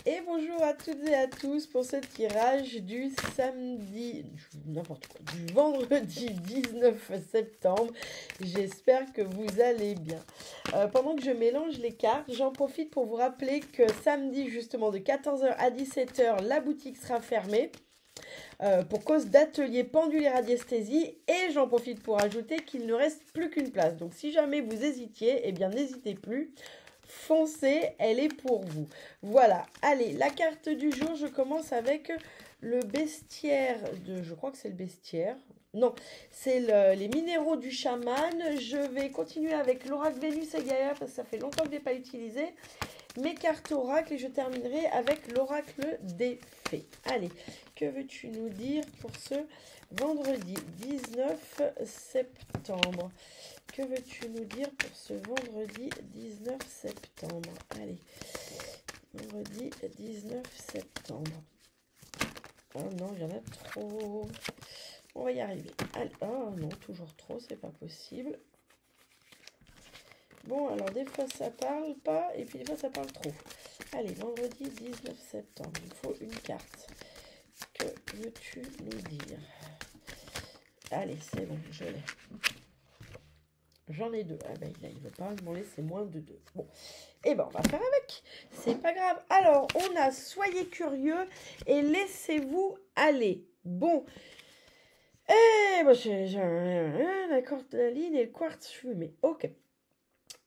Et bonjour à toutes et à tous pour ce tirage du samedi, n'importe quoi, du vendredi 19 septembre. J'espère que vous allez bien. Pendant que je mélange les cartes, j'en profite pour vous rappeler que samedi, justement, de 14 h à 17 h, la boutique sera fermée. Pour cause d'atelier pendulaire radiesthésie, et j'en profite pour ajouter qu'il ne reste plus qu'une place. Donc si jamais vous hésitiez, eh bien n'hésitez plus. Foncez, elle est pour vous. Voilà, allez, la carte du jour, je commence avec le bestiaire de... Je crois que c'est le bestiaire. Non, c'est les minéraux du chaman. Je vais continuer avec l'oracle Vénus et Gaïa parce que ça fait longtemps que je ne l'ai pas utilisé. Mes cartes oracle et je terminerai avec l'oracle des fées. Allez, que veux-tu nous dire pour ce vendredi 19 septembre? Que veux-tu nous dire pour ce vendredi 19 septembre? Allez, vendredi 19 septembre. Oh non, il y en a trop. On va y arriver. Allez, oh non, toujours trop, c'est pas possible. Bon, alors des fois ça parle pas, et puis des fois ça parle trop. Allez, vendredi 19 septembre, il faut une carte. Que veux-tu nous dire? Allez, c'est bon, je l'ai. J'en ai deux. Ah ben, il ne veut pas m'en laisser moins de deux. Bon, et ben on va faire avec. C'est pas grave. Alors, on a soyez curieux et laissez-vous aller. Bon. Eh ben, j'ai la cordaline et le quartz fumé. Ok.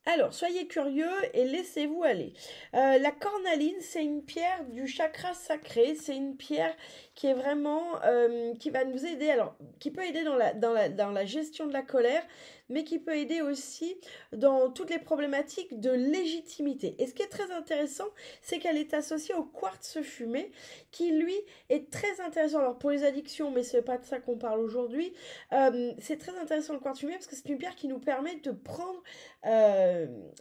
Alors, soyez curieux et laissez-vous aller. La cornaline, c'est une pierre du chakra sacré. C'est une pierre qui est vraiment, qui va nous aider. Alors, qui peut aider dans la gestion de la colère, mais qui peut aider aussi dans toutes les problématiques de légitimité. Et ce qui est très intéressant, c'est qu'elle est associée au quartz fumé, qui lui est très intéressant. Alors, pour les addictions, mais c'est pas de ça qu'on parle aujourd'hui, c'est très intéressant le quartz fumé parce que c'est une pierre qui nous permet de prendre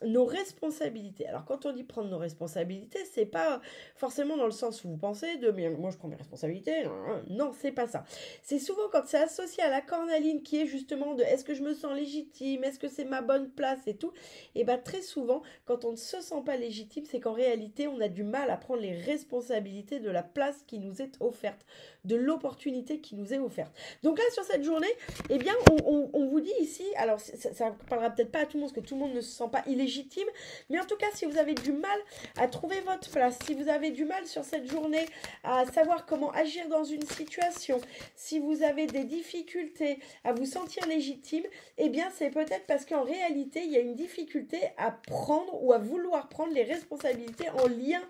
nos responsabilités. Alors quand on dit prendre nos responsabilités, c'est pas forcément dans le sens où vous pensez de mais moi je prends mes responsabilités. Non, c'est pas ça. C'est souvent quand c'est associé à la cornaline qui est justement de est-ce que je me sens légitime, est-ce que c'est ma bonne place et tout. Et bien très souvent quand on ne se sent pas légitime, c'est qu'en réalité on a du mal à prendre les responsabilités de la place qui nous est offerte, de l'opportunité qui nous est offerte. Donc là sur cette journée, eh bien on vous dit ici, alors ça parlera peut-être pas à tout le monde parce que tout le monde ne se sent pas illégitime, mais en tout cas si vous avez du mal à trouver votre place, si vous avez du mal sur cette journée à savoir comment agir dans une situation, si vous avez des difficultés à vous sentir légitime, eh bien c'est peut-être parce qu'en réalité il y a une difficulté à prendre ou à vouloir prendre les responsabilités en lien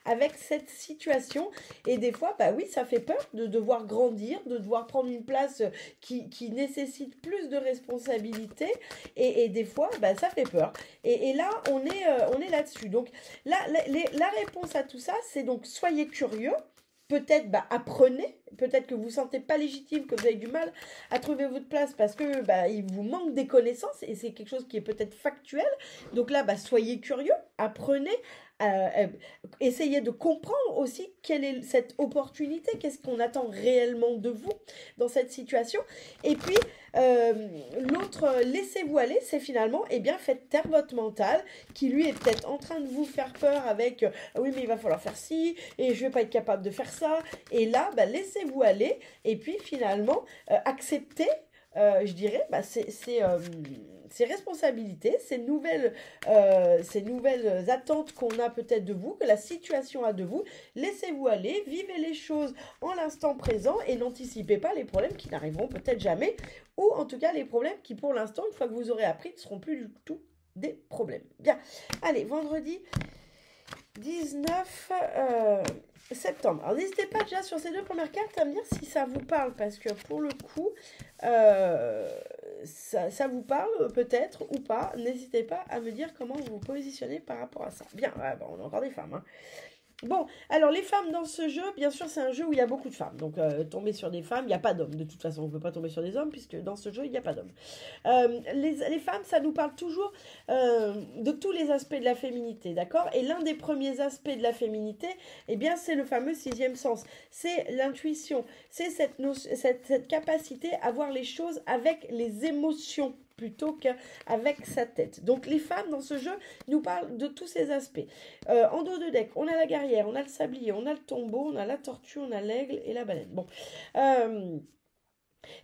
avec cette situation. Et des fois, bah oui, ça fait peur de devoir grandir, de devoir prendre une place qui nécessite plus de responsabilités. Et des fois, bah, ça fait peur. Et là, on est là-dessus. Donc, la réponse à tout ça, c'est donc soyez curieux. Peut-être bah, apprenez, peut-être que vous ne vous sentez pas légitime, que vous avez du mal à trouver votre place parce que bah, il vous manque des connaissances et c'est quelque chose qui est peut-être factuel. Donc là, bah, soyez curieux, apprenez, essayez de comprendre aussi quelle est cette opportunité, qu'est-ce qu'on attend réellement de vous dans cette situation. Et puis, l'autre, laissez-vous aller, c'est finalement, eh bien, faites taire votre mental qui lui est peut-être en train de vous faire peur avec oui, mais il va falloir faire ci et je vais pas être capable de faire ça. Et là, bah, laissez-vous aller et puis finalement, acceptez. Je dirais, bah, ces responsabilités, ces nouvelles attentes qu'on a peut-être de vous, que la situation a de vous. Laissez-vous aller, vivez les choses en l'instant présent et n'anticipez pas les problèmes qui n'arriveront peut-être jamais, ou en tout cas les problèmes qui pour l'instant, une fois que vous aurez appris, ne seront plus du tout des problèmes. Bien, allez, vendredi 19 septembre. Alors n'hésitez pas déjà sur ces deux premières cartes à me dire si ça vous parle, parce que pour le coup, ça vous parle peut-être ou pas. N'hésitez pas à me dire comment vous vous positionnez par rapport à ça. Bien, bon, on a encore des femmes, hein. Bon, alors les femmes dans ce jeu, bien sûr, c'est un jeu où il y a beaucoup de femmes. Donc, tomber sur des femmes, il n'y a pas d'hommes. De toute façon, on ne peut pas tomber sur des hommes, puisque dans ce jeu, il n'y a pas d'hommes. Les femmes, ça nous parle toujours de tous les aspects de la féminité, d'accord? Et l'un des premiers aspects de la féminité, eh bien, c'est le fameux sixième sens. C'est l'intuition. C'est cette capacité à voir les choses avec les émotions. plutôt qu'avec sa tête. Donc les femmes dans ce jeu nous parlent de tous ces aspects. En dos de deck, on a la guerrière, on a le sablier, on a le tombeau, on a la tortue, on a l'aigle et la baleine. Bon.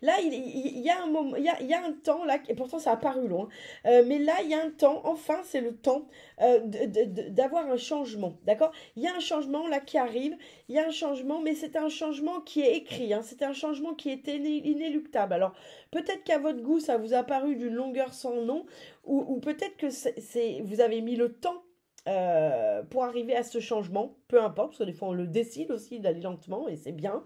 Là, il y a un moment, il y a un temps, là, et pourtant ça a paru long, mais là, il y a un temps, enfin, c'est le temps d'avoir un changement, d'accord? Il y a un changement, là, qui arrive, il y a un changement, mais c'est un changement qui est écrit, hein, c'est un changement qui est inéluctable. Alors, peut-être qu'à votre goût, ça vous a paru d'une longueur sans nom, ou peut-être que vous avez mis le temps pour arriver à ce changement, peu importe, parce que des fois on le décide aussi d'aller lentement et c'est bien.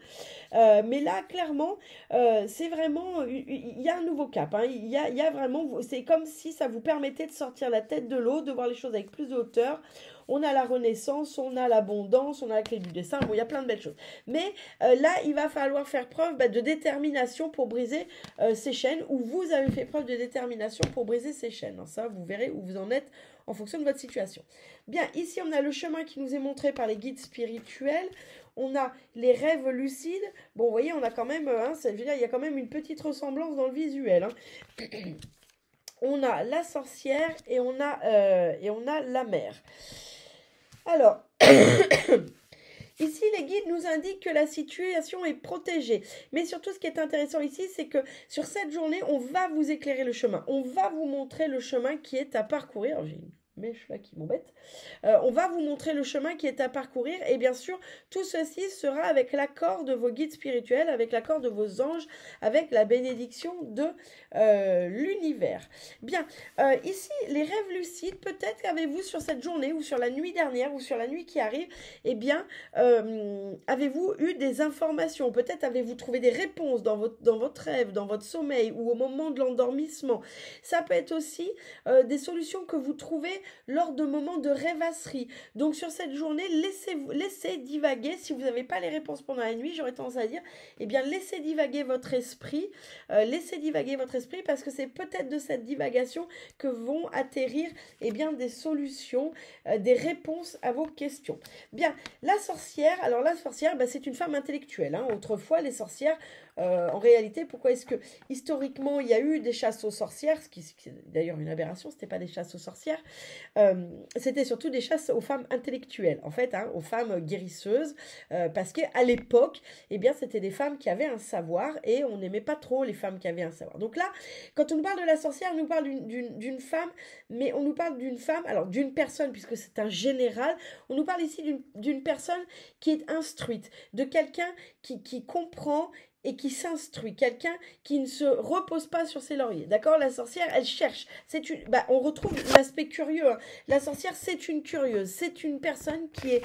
Mais là, clairement, c'est vraiment, il y a un nouveau cap. Hein. Il y a vraiment, c'est comme si ça vous permettait de sortir la tête de l'eau, de voir les choses avec plus de hauteur. On a la renaissance, on a l'abondance, on a la clé du dessin. Bon, il y a plein de belles choses. Mais là, il va falloir faire preuve de détermination pour briser ces chaînes, ou vous avez fait preuve de détermination pour briser ces chaînes. Hein. Ça, vous verrez où vous en êtes en fonction de votre situation. Bien, ici, on a le chemin qui nous est montré par les guides spirituels. On a les rêves lucides. Bon, vous voyez, on a quand même, je veux dire, il y a quand même une petite ressemblance dans le visuel. Hein. On a la sorcière et on a la mère. Alors, ici, les guides nous indiquent que la situation est protégée. Mais surtout, ce qui est intéressant ici, c'est que sur cette journée, on va vous éclairer le chemin. On va vous montrer le chemin qui est à parcourir. Alors, j'ai une mèche là qui m'embête. On va vous montrer le chemin qui est à parcourir. Et bien sûr, tout ceci sera avec l'accord de vos guides spirituels, avec l'accord de vos anges, avec la bénédiction de l'univers. Bien, ici, les rêves lucides, peut-être qu'avez-vous sur cette journée, ou sur la nuit dernière, ou sur la nuit qui arrive, eh bien, avez-vous eu des informations? Peut-être avez-vous trouvé des réponses dans votre rêve, dans votre sommeil, ou au moment de l'endormissement. Ça peut être aussi des solutions que vous trouvez lors de moments de rêvasserie. Donc sur cette journée, laissez divaguer. Si vous n'avez pas les réponses pendant la nuit, j'aurais tendance à dire, eh bien laissez divaguer votre esprit. Parce que c'est peut-être de cette divagation que vont atterrir des solutions, des réponses à vos questions. Bien, la sorcière, c'est une femme intellectuelle. Hein. Autrefois, les sorcières, en réalité, pourquoi est-ce que historiquement il y a eu des chasses aux sorcières, ce qui est d'ailleurs une aberration, c'était pas des chasses aux sorcières, c'était surtout des chasses aux femmes intellectuelles, en fait, hein, aux femmes guérisseuses, parce qu'à l'époque, eh bien, c'était des femmes qui avaient un savoir et on n'aimait pas trop les femmes qui avaient un savoir. Donc là, quand on nous parle de la sorcière, on nous parle d'une femme, mais on nous parle d'une femme, alors d'une personne, puisque c'est un général, on nous parle ici d'une personne qui est instruite, de quelqu'un qui comprend et qui s'instruit, quelqu'un qui ne se repose pas sur ses lauriers. D'accord? La sorcière, elle cherche. On retrouve l'aspect curieux. Hein. La sorcière, c'est une curieuse. C'est une personne qui est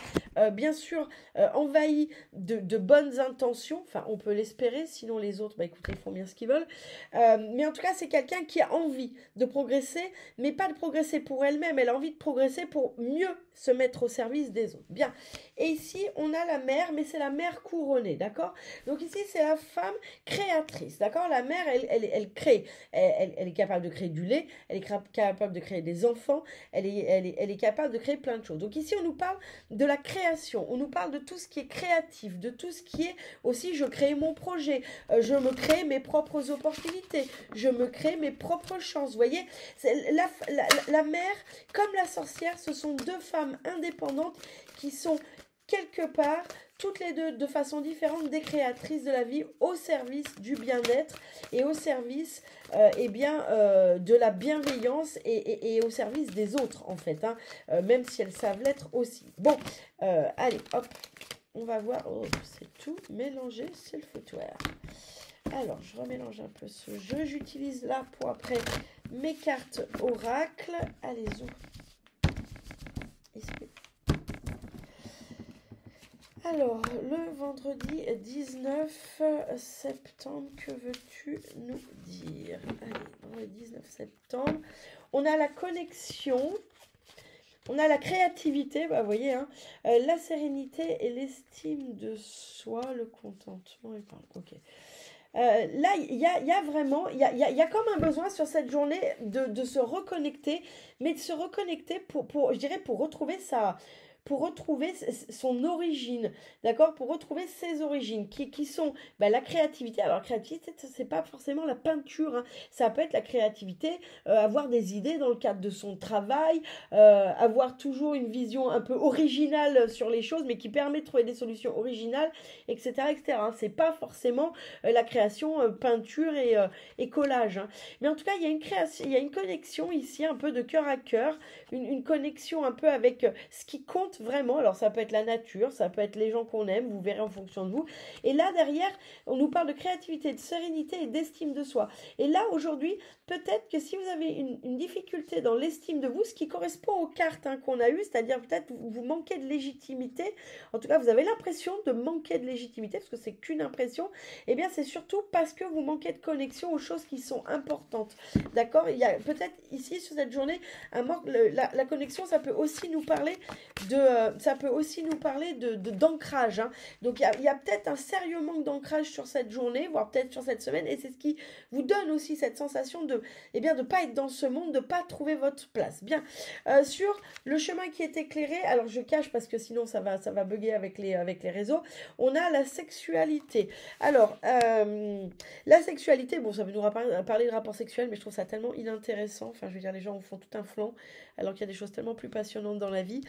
bien sûr envahie de bonnes intentions. Enfin, on peut l'espérer, sinon les autres, écoutez, ils font bien ce qu'ils veulent. Mais en tout cas, c'est quelqu'un qui a envie de progresser, mais pas de progresser pour elle-même. Elle a envie de progresser pour mieux se mettre au service des autres. Bien. Et ici, on a la mère, mais c'est la mère couronnée, d'accord? Donc ici, c'est la femme créatrice, d'accord? La mère, elle crée. Elle est capable de créer du lait, elle est capable de créer des enfants, elle est capable de créer plein de choses. Donc ici, on nous parle de la création, on nous parle de tout ce qui est créatif, de tout ce qui est aussi, je crée mon projet, je me crée mes propres opportunités, je me crée mes propres chances. Vous voyez, la mère, comme la sorcière, ce sont deux femmes indépendantes qui sont quelque part toutes les deux de façon différente des créatrices de la vie au service du bien-être et au service de la bienveillance et au service des autres en fait, hein, même si elles savent l'être aussi. Bon, allez, hop, on va voir. Oh, c'est tout mélangé, c'est le foutoir. Alors, je remélange un peu ce jeu. J'utilise là pour après mes cartes oracle. Allez-y. Alors, le vendredi 19 septembre, que veux-tu nous dire? Allez, le 19 septembre, on a la connexion, on a la créativité, vous voyez, hein, la sérénité et l'estime de soi, le contentement et pardon, ok. Là, il y a vraiment, il y a comme un besoin sur cette journée de se reconnecter, mais de se reconnecter pour retrouver pour retrouver son origine, d'accord? Pour retrouver ses origines, qui sont la créativité. Alors, la créativité, c'est pas forcément la peinture, hein. Ça peut être la créativité, avoir des idées dans le cadre de son travail, avoir toujours une vision un peu originale sur les choses, mais qui permet de trouver des solutions originales, etc., etc., hein. C'est pas forcément la création peinture et collage, hein. Mais en tout cas, il y a une création, il y a une connexion ici, un peu de cœur à cœur, une connexion un peu avec ce qui compte vraiment. Alors, ça peut être la nature, ça peut être les gens qu'on aime, vous verrez en fonction de vous. Et là, derrière, on nous parle de créativité, de sérénité et d'estime de soi. Et là, aujourd'hui, peut-être que si vous avez une difficulté dans l'estime de vous, ce qui correspond aux cartes, hein, qu'on a eues, c'est-à-dire peut-être vous manquez de légitimité, en tout cas, vous avez l'impression de manquer de légitimité, parce que c'est qu'une impression, eh bien, c'est surtout parce que vous manquez de connexion aux choses qui sont importantes. D'accord? Il y a peut-être ici, sur cette journée, un manque, la connexion, ça peut aussi nous parler d'ancrage, hein. Donc, il y a peut-être un sérieux manque d'ancrage sur cette journée, voire peut-être sur cette semaine, et c'est ce qui vous donne aussi cette sensation de pas être dans ce monde, de pas trouver votre place. Bien, sur le chemin qui est éclairé, alors je cache parce que sinon ça va bugger avec les réseaux, on a la sexualité. Alors, la sexualité, bon, ça veut nous parler de rapport sexuel, mais je trouve ça tellement inintéressant. Enfin, je veux dire, les gens en font tout un flanc, alors qu'il y a des choses tellement plus passionnantes dans la vie.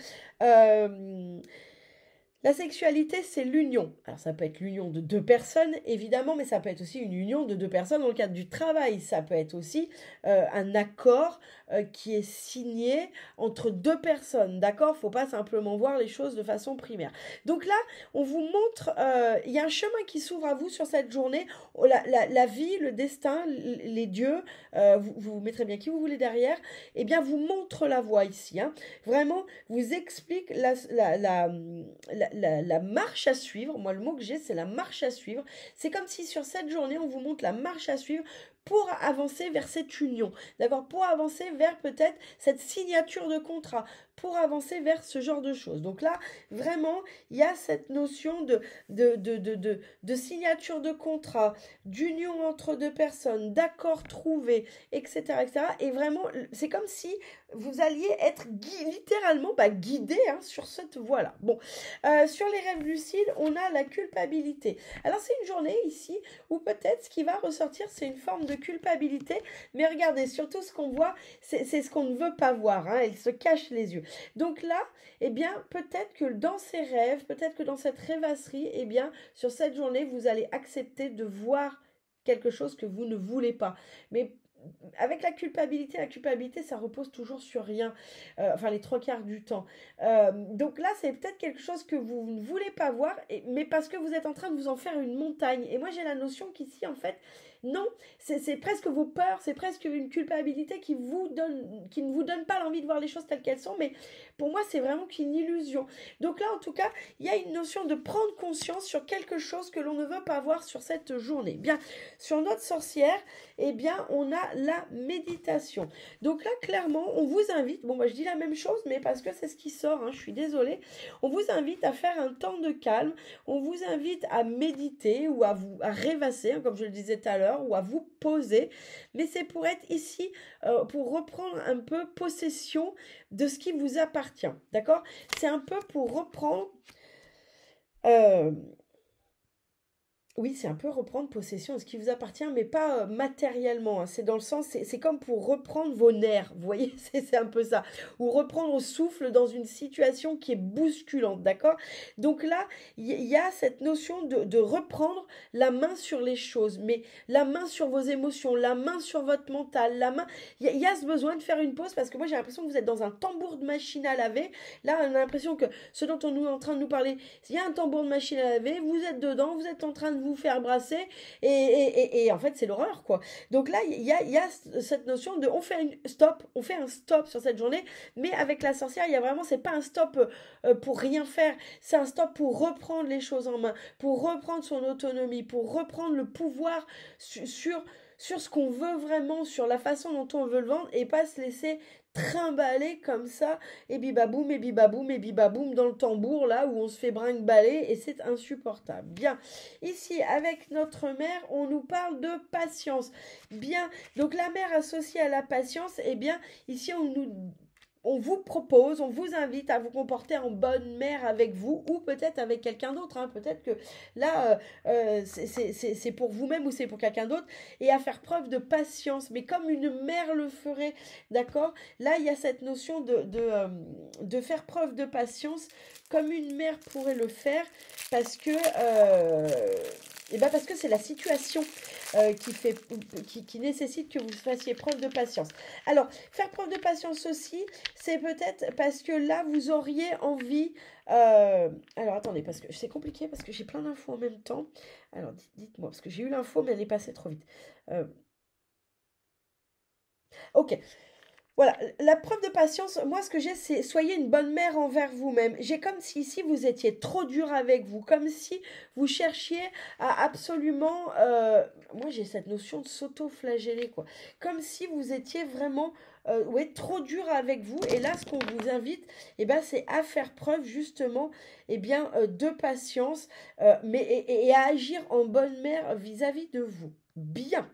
La sexualité, c'est l'union. Alors, ça peut être l'union de deux personnes, évidemment, mais ça peut être aussi une union de deux personnes dans le cadre du travail. Ça peut être aussi un accord qui est signé entre deux personnes, d'accord? Faut pas simplement voir les choses de façon primaire. Donc là, on vous montre, il y a un chemin qui s'ouvre à vous sur cette journée. La vie, le destin, les dieux, vous mettrez bien qui vous voulez derrière, eh bien, vous montre la voie ici, hein. Vraiment, vous explique la marche à suivre. Moi, le mot que j'ai, c'est la marche à suivre. C'est comme si sur cette journée, on vous montre la marche à suivre pour avancer vers cette union, d'accord? Pour avancer vers peut-être cette signature de contrat, pour avancer vers ce genre de choses. Donc là, vraiment, il y a cette notion de signature de contrat, d'union entre deux personnes, d'accord trouvé, etc., etc. Et vraiment, c'est comme si vous alliez être littéralement guidé, hein, sur cette voie-là. Bon, sur les rêves lucides, on a la culpabilité. Alors, c'est une journée ici où peut-être ce qui va ressortir, c'est une forme de culpabilité. Mais regardez, surtout ce qu'on voit, c'est ce qu'on ne veut pas voir, hein. Elle se cache les yeux. Donc là, eh bien, peut-être que dans ces rêves, peut-être que dans cette rêvasserie, eh bien, sur cette journée, vous allez accepter de voir quelque chose que vous ne voulez pas. Mais avec la culpabilité, ça repose toujours sur rien, enfin les 3 quarts du temps. Donc là, c'est peut-être quelque chose que vous ne voulez pas voir, mais parce que vous êtes en train de vous en faire une montagne. Et moi, j'ai la notion qu'ici, en fait, non, c'est presque vos peurs, c'est presque une culpabilité qui ne vous donne pas l'envie de voir les choses telles qu'elles sont, mais pour moi, c'est vraiment qu'une illusion. Donc là, en tout cas, il y a une notion de prendre conscience sur quelque chose que l'on ne veut pas voir sur cette journée. Bien, sur notre sorcière, eh bien, on a la méditation. Donc là, clairement, on vous invite, bon, moi je dis la même chose, mais parce que c'est ce qui sort, hein, je suis désolée, on vous invite à faire un temps de calme, on vous invite à méditer ou à rêvasser, hein, comme je le disais tout à l'heure, ou à vous poser, mais c'est pour être ici, pour reprendre un peu possession de ce qui vous appartient, d'accord? C'est un peu pour reprendre... Oui, c'est un peu reprendre possession de ce qui vous appartient, mais pas matériellement, hein. C'est dans le sens, c'est comme pour reprendre vos nerfs, vous voyez, c'est un peu ça. Ou reprendre au souffle dans une situation qui est bousculante, d'accord? Donc là, il y a cette notion de reprendre la main sur les choses, mais la main sur vos émotions, la main sur votre mental, la main... Il y a ce besoin de faire une pause, parce que moi j'ai l'impression que vous êtes dans un tambour de machine à laver. Là, on a l'impression que ce dont on est en train de nous parler, il y a un tambour de machine à laver, vous êtes dedans, vous êtes en train de vous faire brasser et en fait c'est l'horreur, quoi. Donc là il y a cette notion de on fait un stop sur cette journée, mais avec la sorcière il y a vraiment, c'est pas un stop pour rien faire, c'est un stop pour reprendre les choses en main, pour reprendre son autonomie, pour reprendre le pouvoir sur ce qu'on veut vraiment, sur la façon dont on veut le vendre, et pas se laisser trimballer comme ça, et bibaboum, et bibaboum, et bibaboum dans le tambour, là où on se fait brinque-baller, et c'est insupportable. Bien, ici, avec notre mère, on nous parle de patience. Bien, donc la mère associée à la patience, eh bien, ici, on nous on vous propose, on vous invite à vous comporter en bonne mère avec vous ou peut-être avec quelqu'un d'autre, hein. Peut-être que là, c'est pour vous-même ou c'est pour quelqu'un d'autre et à faire preuve de patience, mais comme une mère le ferait, d'accord? Là, il y a cette notion de faire preuve de patience comme une mère pourrait le faire parce que, parce que c'est la situation qui nécessite que vous fassiez preuve de patience. Alors, faire preuve de patience aussi, c'est peut-être parce que là, vous auriez envie... alors, attendez, parce que c'est compliqué, parce que j'ai plein d'infos en même temps. Alors, dites-moi, parce que j'ai eu l'info, mais elle est passée trop vite. Ok. Voilà, la preuve de patience, moi ce que j'ai, c'est soyez une bonne mère envers vous-même. J'ai comme si ici vous étiez trop dur avec vous, comme si vous cherchiez à absolument... moi j'ai cette notion de s'auto-flageller, quoi. Comme si vous étiez vraiment ouais, trop dur avec vous. Et là, ce qu'on vous invite, c'est à faire preuve justement de patience et à agir en bonne mère vis-à-vis de vous. Bien.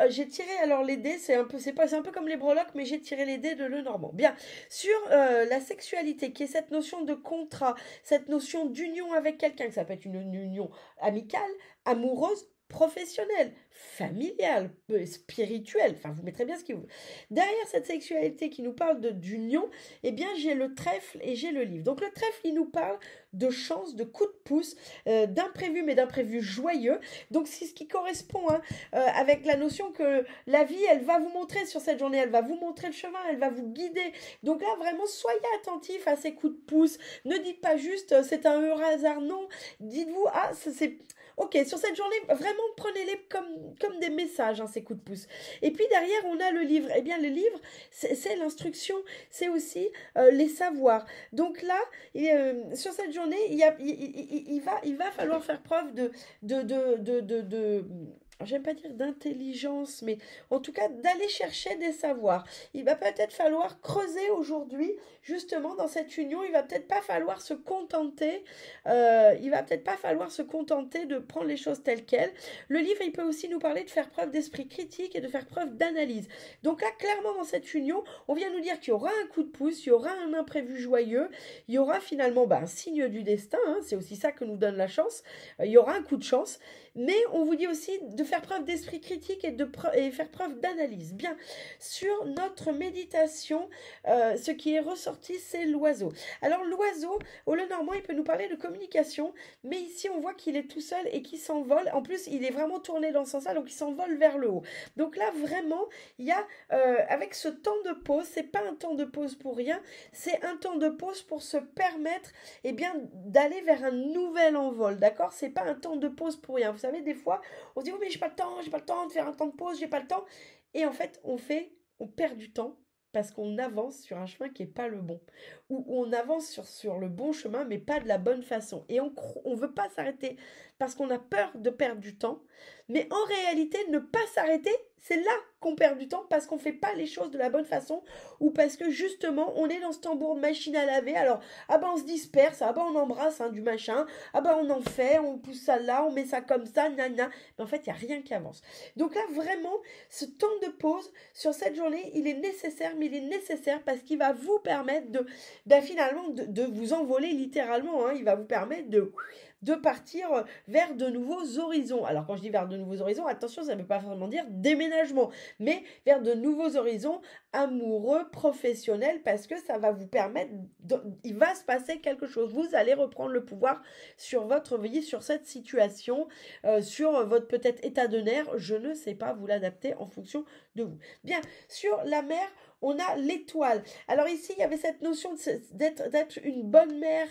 J'ai tiré alors les dés, c'est un peu comme les breloques, mais j'ai tiré les dés de Lenormand. Bien, sur la sexualité, qui est cette notion de contrat, cette notion d'union avec quelqu'un, que ça peut être une union amicale, amoureuse, professionnelle, familiale, spirituelle, enfin vous mettrez bien ce qui vous... Derrière cette sexualité qui nous parle d'union, j'ai le trèfle et j'ai le livre. Donc le trèfle, il nous parle de chance, de coup de pouce, d'imprévu, mais d'imprévu joyeux. Donc c'est ce qui correspond avec la notion que la vie, elle va vous montrer sur cette journée, elle va vous montrer le chemin, elle va vous guider. Donc là, vraiment, soyez attentifs à ces coups de pouce. Ne dites pas juste, c'est un heureux hasard, non. Dites-vous, ah, c'est... Ok, sur cette journée, vraiment prenez-les comme des messages, hein, ces coups de pouce. Et puis derrière, on a le livre. Eh bien, le livre, c'est l'instruction, c'est aussi les savoirs. Donc là, sur cette journée, il va falloir faire preuve j'aime pas dire d'intelligence, mais en tout cas d'aller chercher des savoirs. Il va peut-être falloir creuser aujourd'hui, justement dans cette union. Il va peut-être pas falloir se contenter. Il va peut-être pas falloir se contenter de prendre les choses telles quelles. Le livre, il peut aussi nous parler de faire preuve d'esprit critique et de faire preuve d'analyse. Donc là, clairement dans cette union, on vient nous dire qu'il y aura un coup de pouce, il y aura un imprévu joyeux, il y aura finalement un signe du destin. Hein, c'est aussi ça que nous donne la chance. Il y aura un coup de chance. Mais on vous dit aussi de faire preuve d'esprit critique et faire preuve d'analyse. Bien, sur notre méditation, ce qui est ressorti, c'est l'oiseau. Alors l'oiseau, au Lenormand, il peut nous parler de communication, mais ici on voit qu'il est tout seul et qu'il s'envole. En plus, il est vraiment tourné dans ce sens-là, donc il s'envole vers le haut. Donc là, vraiment, il y a, avec ce temps de pause, c'est pas un temps de pause pour rien, c'est un temps de pause pour se permettre d'aller vers un nouvel envol, d'accord? C'est pas un temps de pause pour rien. Vous savez, des fois, on se dit, oui, mais j'ai pas le temps de faire un temps de pause, j'ai pas le temps. Et en fait, on perd du temps parce qu'on avance sur un chemin qui n'est pas le bon. Ou on avance sur le bon chemin, mais pas de la bonne façon. Et on veut pas s'arrêter parce qu'on a peur de perdre du temps. Mais en réalité, ne pas s'arrêter, c'est là qu'on perd du temps parce qu'on ne fait pas les choses de la bonne façon ou parce que justement, on est dans ce tambour de machine à laver. Alors, on se disperse, on embrasse du machin, on en fait, on pousse ça là, on met ça comme ça, gna gna. Mais en fait, il n'y a rien qui avance. Donc là, vraiment, ce temps de pause sur cette journée, il est nécessaire, mais il est nécessaire parce qu'il va vous permettre finalement de vous envoler littéralement. Hein. Il va vous permettre de partir vers de nouveaux horizons. Alors quand je dis vers de nouveaux horizons, attention, ça ne veut pas forcément dire déménagement, mais vers de nouveaux horizons amoureux, professionnels, parce que ça va vous permettre, il va se passer quelque chose. Vous allez reprendre le pouvoir sur votre vie, sur cette situation, sur votre peut-être état de nerf, je ne sais pas, vous l'adapter en fonction de vous. Bien, sur la mer, on a l'étoile. Alors ici, il y avait cette notion d'être une bonne mère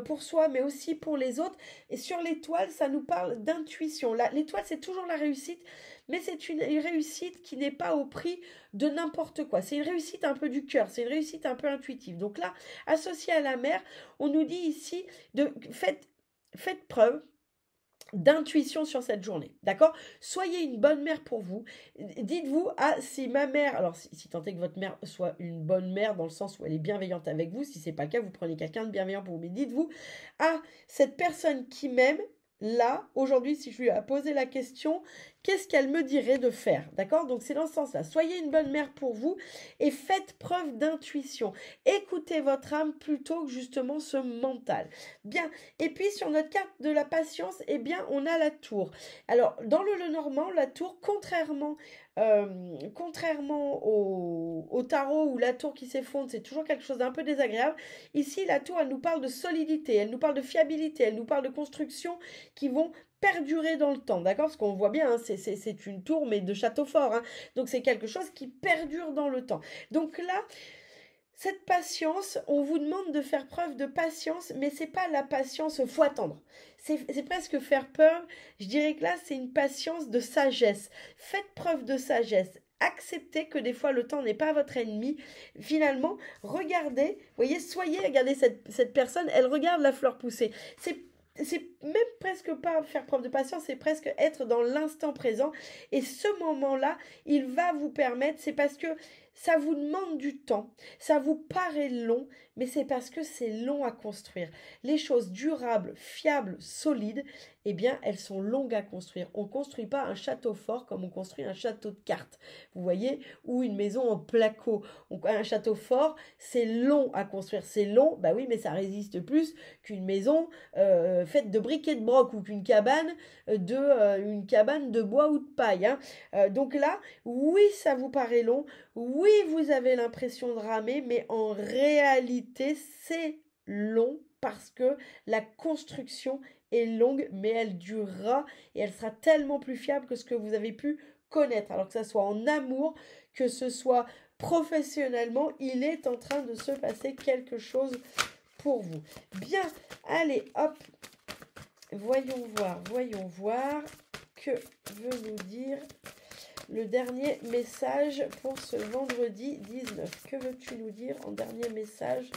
pour soi, mais aussi pour les autres. Et sur l'étoile, ça nous parle d'intuition. L'étoile, c'est toujours la réussite, mais c'est une réussite qui n'est pas au prix de n'importe quoi. C'est une réussite un peu du cœur, c'est une réussite un peu intuitive. Donc là, associé à la mer, on nous dit ici, faites preuve d'intuition sur cette journée, d'accord? Soyez une bonne mère pour vous. Dites-vous, si ma mère, alors si tant est que votre mère soit une bonne mère dans le sens où elle est bienveillante avec vous, si c'est pas le cas, vous prenez quelqu'un de bienveillant pour vous, mais dites-vous, cette personne qui m'aime, là, aujourd'hui, si je lui ai posé la question, qu'est-ce qu'elle me dirait de faire? D'accord? Donc, c'est dans ce sens-là. Soyez une bonne mère pour vous et faites preuve d'intuition. Écoutez votre âme plutôt que justement ce mental. Bien. Et puis, sur notre carte de la patience, eh bien, on a la tour. Alors, dans le Lenormand, la tour, contrairement au tarot où la tour qui s'effondre, c'est toujours quelque chose d'un peu désagréable. Ici, la tour, elle nous parle de solidité, elle nous parle de fiabilité, elle nous parle de construction qui vont perdurer dans le temps, d'accord? Parce qu'on voit bien, hein, c'est une tour, mais de château fort, hein. Donc c'est quelque chose qui perdure dans le temps. Donc là, cette patience, on vous demande de faire preuve de patience, mais c'est pas la patience, faut attendre. C'est presque faire peur. Je dirais que là, c'est une patience de sagesse. Faites preuve de sagesse. Acceptez que des fois le temps n'est pas votre ennemi. Finalement, regardez, voyez, regardez cette personne, elle regarde la fleur pousser. C'est même presque pas faire preuve de patience, c'est presque être dans l'instant présent. Et ce moment-là, il va vous permettre, c'est parce que ça vous demande du temps, ça vous paraît long, mais c'est parce que c'est long à construire. Les choses durables, fiables, solides, eh bien, elles sont longues à construire. On ne construit pas un château fort comme on construit un château de cartes, vous voyez, ou une maison en placo. Un château fort, c'est long à construire. C'est long, bah oui, mais ça résiste plus qu'une maison faite de briques et de broc ou qu'une cabane une cabane de bois ou de paille, hein. Donc là, oui, ça vous paraît long, oui, vous avez l'impression de ramer, mais en réalité, c'est long parce que la construction est longue, mais elle durera et elle sera tellement plus fiable que ce que vous avez pu connaître. Alors que ce soit en amour, que ce soit professionnellement, il est en train de se passer quelque chose pour vous. Bien, allez, hop, voyons voir que veut nous dire le dernier message pour ce vendredi 19. Que veux-tu nous dire en dernier message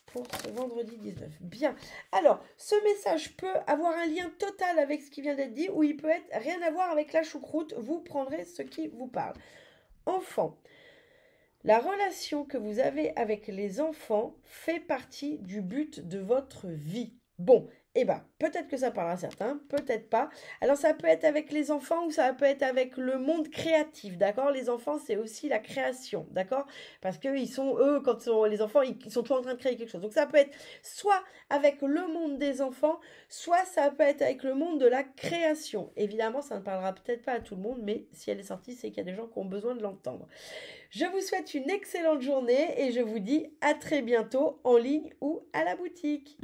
pour ce vendredi 19? Bien. Alors, ce message peut avoir un lien total avec ce qui vient d'être dit ou il peut être rien à voir avec la choucroute. Vous prendrez ce qui vous parle. Enfant. La relation que vous avez avec les enfants fait partie du but de votre vie. Bon, eh ben, peut-être que ça parle à certains, peut-être pas. Alors, ça peut être avec les enfants ou ça peut être avec le monde créatif, d'accord? Les enfants, c'est aussi la création, d'accord? Parce que ils sont, eux, les enfants, ils sont toujours en train de créer quelque chose. Donc, ça peut être soit avec le monde des enfants, soit ça peut être avec le monde de la création. Évidemment, ça ne parlera peut-être pas à tout le monde, mais si elle est sortie, c'est qu'il y a des gens qui ont besoin de l'entendre. Je vous souhaite une excellente journée et je vous dis à très bientôt en ligne ou à la boutique.